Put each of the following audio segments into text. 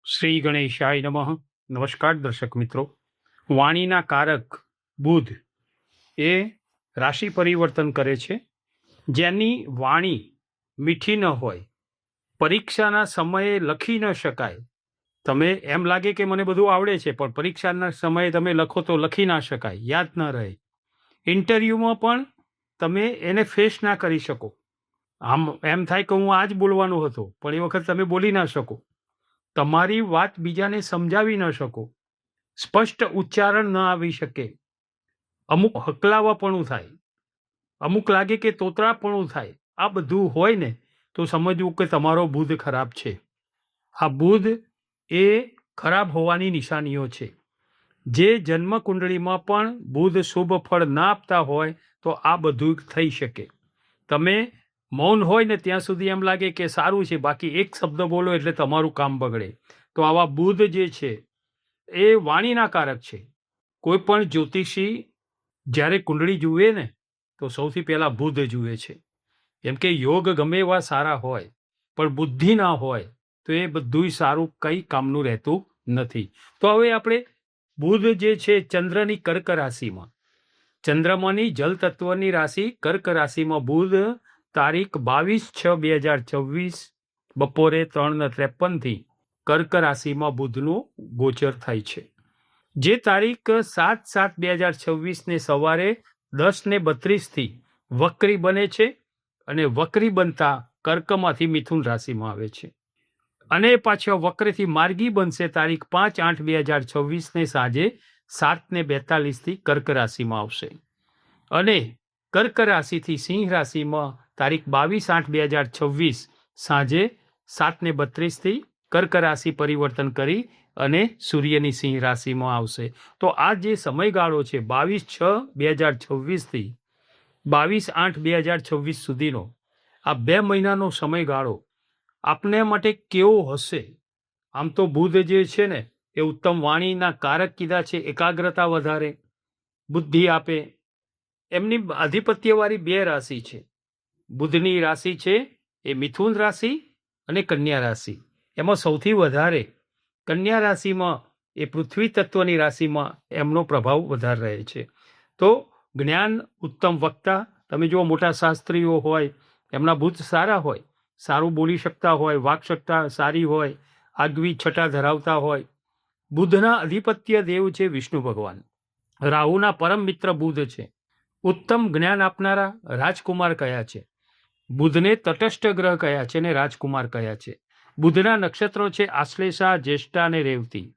શ્રી ગણેશાય નમઃ. નમસ્કાર દર્શક મિત્રો. વાણીના કારક બુધ એ રાશિ પરિવર્તન કરે છે. જેની વાણી મીઠી ન હોય, પરીક્ષાના સમયે લખી ન શકાય. તમે એમ લાગે કે મને બધું આવડે છે, પણ પરીક્ષાના સમયે તમે લખો તો લખી ના શકાય, યાદ ન રહે. ઇન્ટરવ્યૂમાં પણ તમે એને ફેસ ના કરી શકો. આમ એમ થાય કે હું આ જ બોલવાનો હતો, પણ એ વખત તમે બોલી ના શકો. તમારી વાત બીજાને સમજાવી ન શકો, સ્પષ્ટ ઉચ્ચારણ ન આવી શકે, અમુક હકલાવાપણું થાય, અમુક લાગે કે તોતરાપણું થાય. આ બધું હોય ને તો સમજવું કે તમારો બુધ ખરાબ છે. આ બુધ એ ખરાબ હોવાની નિશાનીઓ છે. જે જન્મ કુંડળીમાં પણ બુધ શુભ ફળ ના આપતા હોય તો આ બધું થઈ શકે. તમે મૌન હોય ને ત્યાં સુધી એમ લાગે કે સારું છે, બાકી એક શબ્દ બોલો એટલે તમારું કામ બગડે. તો આવા બુધ જે છે એ વાણીના કારક છે. કોઈ પણ જ્યોતિષી જ્યારે કુંડળી જુએ ને તો સૌથી પહેલા બુધ જુએ છે. કેમ કે યોગ ગમે એવા સારા હોય, પણ બુદ્ધિ ના હોય તો એ બધું સારું કંઈ કામનું રહેતું નથી. તો હવે આપણે બુધ જે છે ચંદ્રની કર્ક રાશિમાં, ચંદ્રમાની જલ તત્વની રાશિ કર્ક રાશિમાં બુધ તારીખ 22/6/2024 બપોરે 3:53 કર્ક રાશિમાં બુધનું ગોચર થાય છે. જે તારીખ 7/7/2026 ને સવારે 10:32 વક્રી બને છે અને વક્રી બનતા કર્કમાંથી મિથુન રાશિમાં આવે છે. અને પાછો વક્રથી માર્ગી બનશે તારીખ 5/8/2026 ને સાંજે 7:42 કર્ક રાશિમાં આવશે. અને કર્ક રાશિથી સિંહ રાશિમાં તારીખ 22/8/2026 સાંજે 7:32 કર્ક રાશિ પરિવર્તન કરી અને સૂર્યની સિંહ રાશિમાં આવશે. તો આ જે સમયગાળો છે 22/6/2026 22/8/2026 સુધીનો આ 2 મહિનાનો સમયગાળો આપને માટે કેવો હશે? આમ તો બુધ જે છે ને એ ઉત્તમ વાણીના કારક કીધા છે. એકાગ્રતા વધારે, બુદ્ધિ આપે. એમની આધિપત્યવાળી 2 રાશિ છે. બુધની રાશિ છે એ મિથુન રાશિ અને કન્યા રાશિ. એમાં સૌથી વધારે કન્યા રાશિમાં એ પૃથ્વી તત્વની રાશિમાં એમનો પ્રભાવ વધારે રહે છે. તો જ્ઞાન, ઉત્તમ વક્તા. તમે જો મોટા શાસ્ત્રીઓ હોય, એમના બુધ સારા હોય, સારું બોલી શકતા હોય, વાકશક્તા સારી હોય, આગવી છટા ધરાવતા હોય. બુધના અધિપત્ય દેવ છે વિષ્ણુ ભગવાન. રાહુના પરમ મિત્ર બુધ છે. ઉત્તમ જ્ઞાન આપનારા રાજકુમાર કયા છે? બુધને તટસ્થ ગ્રહ કયા છે ને રાજકુમાર કયા છે? બુધના નક્ષત્રો છે આશ્લેષા, જ્યેષ્ઠા અને રેવતી.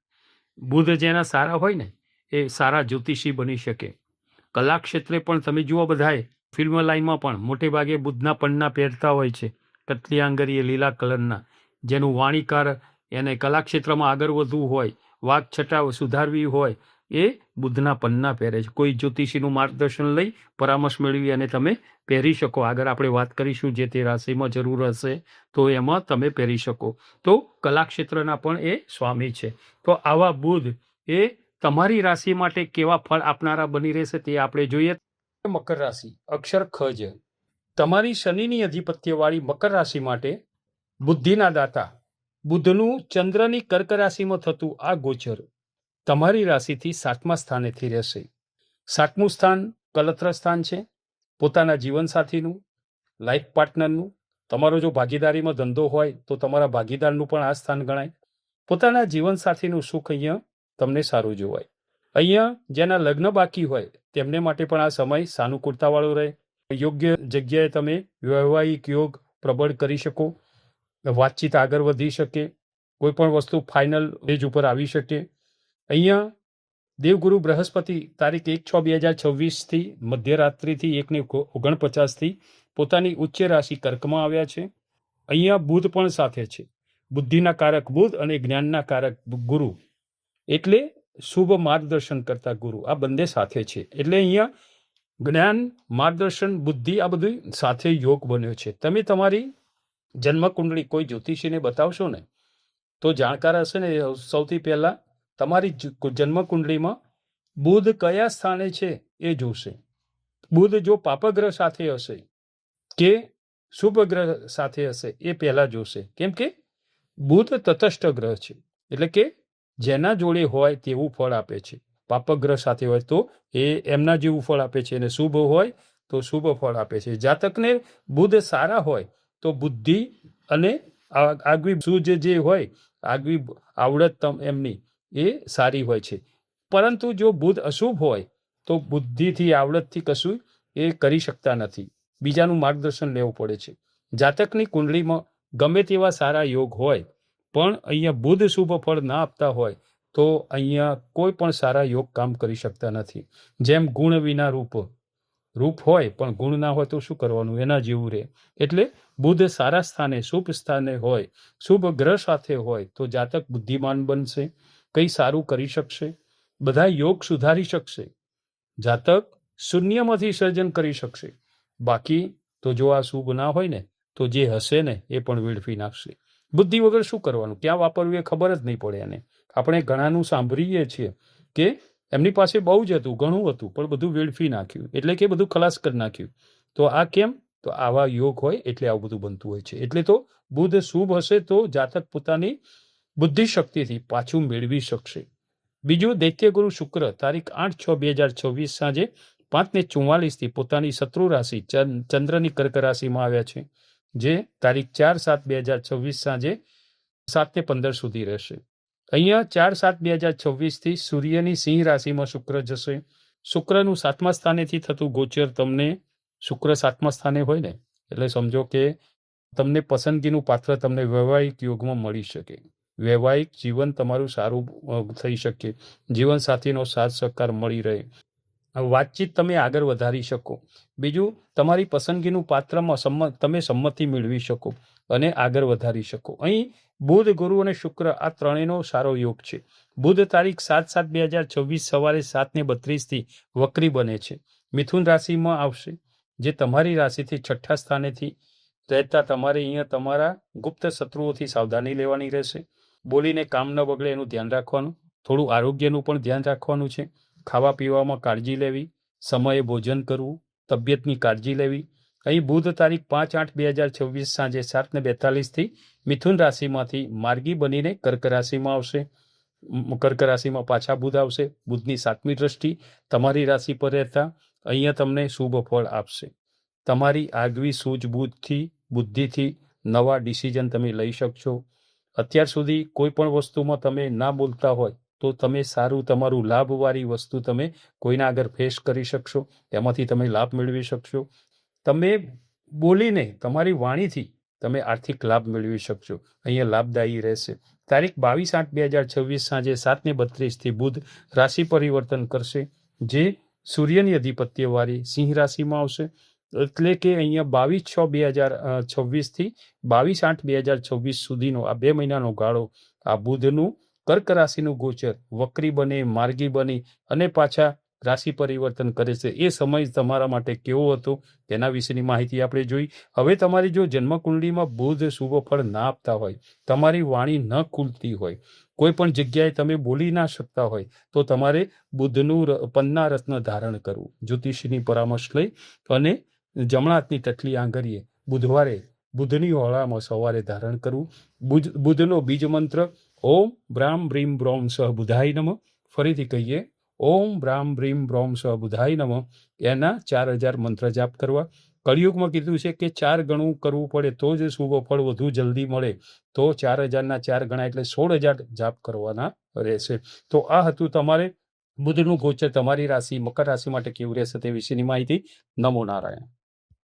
બુધ જેના સારા હોય ને એ સારા જ્યોતિષી બની શકે. કલા ક્ષેત્રે પણ તમે જુઓ, બધાએ ફિલ્મ લાઈનમાં પણ મોટે ભાગે બુધના પન્ના પહેરતા હોય છે, કતલી આંગરીએ લીલા કલરના. જેનું વાણીકાર એને કલાક્ષેત્રમાં આગળ વધવું હોય, વાક છટા સુધારવી હોય, એ બુધના પન્ના પહેરે છે. કોઈ જ્યોતિષીનું માર્ગદર્શન લઈ પરામર્શ મેળવી અને તમે પહેરી શકો. આગળ આપણે વાત કરીશું જે તે રાશિમાં જરૂર હશે તો એમાં તમે પહેરી શકો. તો કલાક્ષેત્રના પણ એ સ્વામી છે. તો આવા બુધ એ તમારી રાશિ માટે કેવા ફળ આપનારા બની રહેશે તે આપણે જોઈએ. મકર રાશિ, અક્ષર ખ છે. તમારી શનિની અધિપત્યવાળી મકર રાશિ માટે બુદ્ધિના દાતા બુધનું ચંદ્રની કર્ક રાશિમાં થતું આ ગોચર તમારી રાશિથી 7મા સ્થાનેથી રહેશે. 7મું સ્થાન કલત્ર સ્થાન છે. પોતાના જીવનસાથીનું, લાઈફ પાર્ટનરનું. તમારો જો ભાગીદારીમાં ધંધો હોય તો તમારા ભાગીદારનું પણ આ સ્થાન ગણાય. પોતાના જીવનસાથીનું સુખ અહીંયા તમને સારું જોવાય. અહીંયા જેના લગ્ન બાકી હોય તેમને માટે પણ આ સમય સાનુકૂળતાવાળો રહે. યોગ્ય જગ્યાએ તમે વૈવાહિક યોગ પ્રબળ કરી શકો, વાતચીત આગળ વધી શકે, કોઈ પણ વસ્તુ ફાઇનલ એજ ઉપર આવી શકે. અહીંયા દેવગુરુ બૃહસ્પતિ તારીખ 1/6/2026 મધ્યરાત્રિથી 1:49 પોતાની ઉચ્ચ રાશિ કર્કમાં આવ્યા છે. અહીંયા બુધ પણ સાથે છે. બુદ્ધિના કારક બુધ અને જ્ઞાનના કારક ગુરુ, એટલે શુભ માર્ગદર્શન કરતા ગુરુ, આ બંને સાથે છે. એટલે અહીંયા જ્ઞાન, માર્ગદર્શન, બુદ્ધિ આ બધું સાથે યોગ બન્યો છે. તમે તમારી જન્મકુંડળી કોઈ જ્યોતિષીને બતાવશો ને તો જાણકાર હશે ને સૌથી પહેલા તમારી જન્મકુંડળીમાં બુધ કયા સ્થાને છે એ જોશે. બુધ જો પાપગ્રહ સાથે હશે કે શુભ ગ્રહ સાથે હશે એ પહેલા જોશે. કેમ કે બુધ તટસ્થ ગ્રહ છે. એટલે કે જેના જોડે હોય તેવું ફળ આપે છે. પાપગ્રહ સાથે હોય તો એ એમના જેવું ફળ આપે છે, અને શુભ હોય તો શુભ ફળ આપે છે. જાતકને બુધ સારા હોય તો બુદ્ધિ અને આગવી સૂઝ જે હોય, આગવી આવડત એમની એ સારી હોય છે. પરંતુ જો બુધ અશુભ હોય તો બુદ્ધિથી આવડતથી કશું એ કરી શકતા નથી. બીજાનું માર્ગદર્શન લેવું પડે છે. જાતકની કુંડળીમાં ગમે તેવા સારા યોગ હોય, પણ અહીંયા બુધ શુભ ફળ ના આપતા હોય તો અહીંયા કોઈ પણ સારા યોગ કામ કરી શકતા નથી. જેમ ગુણ વિના રૂપ હોય પણ ગુણ ના હોય તો શું કરવાનું, એના જેવું રહે. એટલે બુધ સારા સ્થાને, શુભ સ્થાને હોય, શુભ ગ્રહ સાથે હોય તો જાતક બુદ્ધિમાન બનશે, કંઈ સારું કરી શકશે, બધા યોગ સુધારી શકશે, જાતક શૂન્યમાંથી સર્જન કરી શકશે. બાકી તો જો આ શુભ ના હોય ને તો જે હશે ને એ પણ વેડફી નાખશે. બુદ્ધિ વગર શું કરવાનું, ક્યાં વાપરવું એ ખબર જ નહીં પડે એને. આપણે ઘણાનું સાંભળીએ છીએ કે એમની પાસે બહુ જ હતું, ઘણું હતું, પણ બધું વેડફી નાખ્યું, એટલે કે બધું ખલાસ કરી નાખ્યું. તો આ કેમ? તો આવા યોગ હોય એટલે આવું બધું બનતું હોય છે. એટલે તો બુધ શુભ હશે તો જાતક પોતાની બુદ્ધિ શક્તિથી પાછું મેળવી શકશે. બીજું, દૈત્યગુરુ શુક્ર તારીખ 8/6/2026 સાંજે 5:44 પોતાની શત્રુ રાશિ ચંદ્રની કર્ક રાશિમાં આવ્યા છે, જે તારીખ 4/7/2026 સાંજે 7:15 સુધી રહેશે. અહીંયા 4/7/2026 સૂર્યની સિંહ રાશિમાં શુક્ર જશે. શુક્રનું 7મા સ્થાનેથી થતું ગોચર, તમને શુક્ર 7મા સ્થાને હોય ને એટલે સમજો કે તમને પસંદગીનું પાત્ર તમને વૈવાહિક યોગમાં મળી શકે. વૈવાહિક જીવન તમારું સારું થઈ શકે, જીવનસાથીનો સાથ સહકાર મળી રહે, વાતચીત તમે આગળ વધારી શકો. બીજું, તમારી પસંદગીનું પાત્રમાં તમે સંમતિ મેળવી શકો અને આગળ વધારી શકો. અહીં બુધ, ગુરુ અને શુક્ર આ ત્રણેયનો સારો યોગ છે. બુધ તારીખ 7/7/2026 સવારે 7:32 વક્રી બને છે, મિથુન રાશિમાં આવશે, જે તમારી રાશિથી 6ઠ્ઠા સ્થાનેથી રહેતા તમારે અહીંયા તમારા ગુપ્ત શત્રુઓથી સાવધાની લેવાની રહેશે. બોલીને કામ ન બગડે એનું ધ્યાન રાખવાનું. થોડું આરોગ્યનું પણ ધ્યાન રાખવાનું છે. ખાવા પીવામાં કાળજી લેવી, સમયે ભોજન કરવું, તબિયતની કાળજી લેવી. અહીં બુધ તારીખ 5/8/2026 સાંજે 7:42 મિથુન રાશિમાંથી માર્ગી બનીને કર્ક રાશિમાં આવશે. કર્ક રાશિમાં પાછા બુધ આવશે. બુધની 7મી દ્રષ્ટિ તમારી રાશિ પર રહેતા અહીંયા તમને શુભ ફળ આપશે. તમારી આગવી સૂઝબૂઝથી, બુદ્ધિથી નવા ડિસિઝન તમે લઈ શકશો. અત્યાર સુધી કોઈ પણ વસ્તુમાં તમે ના બોલતા હોય તો તમે સારું તમારું લાભવાળી વસ્તુ તમે કોઈના આગળ ફેસ કરી શકશો, એમાંથી તમે લાભ મેળવી શકશો. તમે બોલીને તમારી વાણીથી તમે આર્થિક લાભ મેળવી શકશો. અહીંયા લાભદાયી રહેશે. તારીખ 22/8/2026 સાંજે 7:32 બુધ રાશિ પરિવર્તન કરશે, જે સૂર્યની અધિપત્યવાળી સિંહ રાશિમાં આવશે. એટલે કે અહીંયા 22/6/2026 22/8/2026 સુધીનો આ 2 મહિનાનો ગાળો આ બુધનું કર્ક રાશિનું ગોચર વક્રી બને, માર્ગી બની અને પાછા રાશિ પરિવર્તન કરે છે. એ સમય તમારા માટે કેવો હતો તેના વિશેની માહિતી આપણે જોઈ. હવે તમારી જો જન્મકુંડળીમાં બુધ શુભ ફળ ના આપતા હોય, તમારી વાણી ન ખુલતી હોય, કોઈ પણ જગ્યાએ તમે બોલી ના શકતા હોય તો તમારે બુધનું પન્ના રત્ન ધારણ કરવું. જ્યોતિષીની પરામર્શ લઈ અને જમણા હાથની ટટલી આંગળીએ બુધવારે બુધની હોળામાં સવારે ધારણ કરવું. બુધનો બીજ મંત્ર ઓમ બ્રામ બ્રીમ બ્રોમ સહ બુધાય નમઃ. ફરીથી કહીએ, ઓમ બ્રામ બ્રીમ બ્રોમ સહ બુધાય નમઃ. એના 4000 મંત્ર જાપ કરવા. કળિયુગમાં કીધું છે કે 4 ગણું કરવું પડે તો જ શુભ ફળ વધુ જલ્દી મળે. તો 4000ના 4 ગણા એટલે 16000 જાપ કરવાના રહેશે. તો આ હતું તમારે બુધનું ગોચર તમારી રાશિ મકર રાશિ માટે કેવું રહેશે તે વિશેની માહિતી. નમો નારાયણ.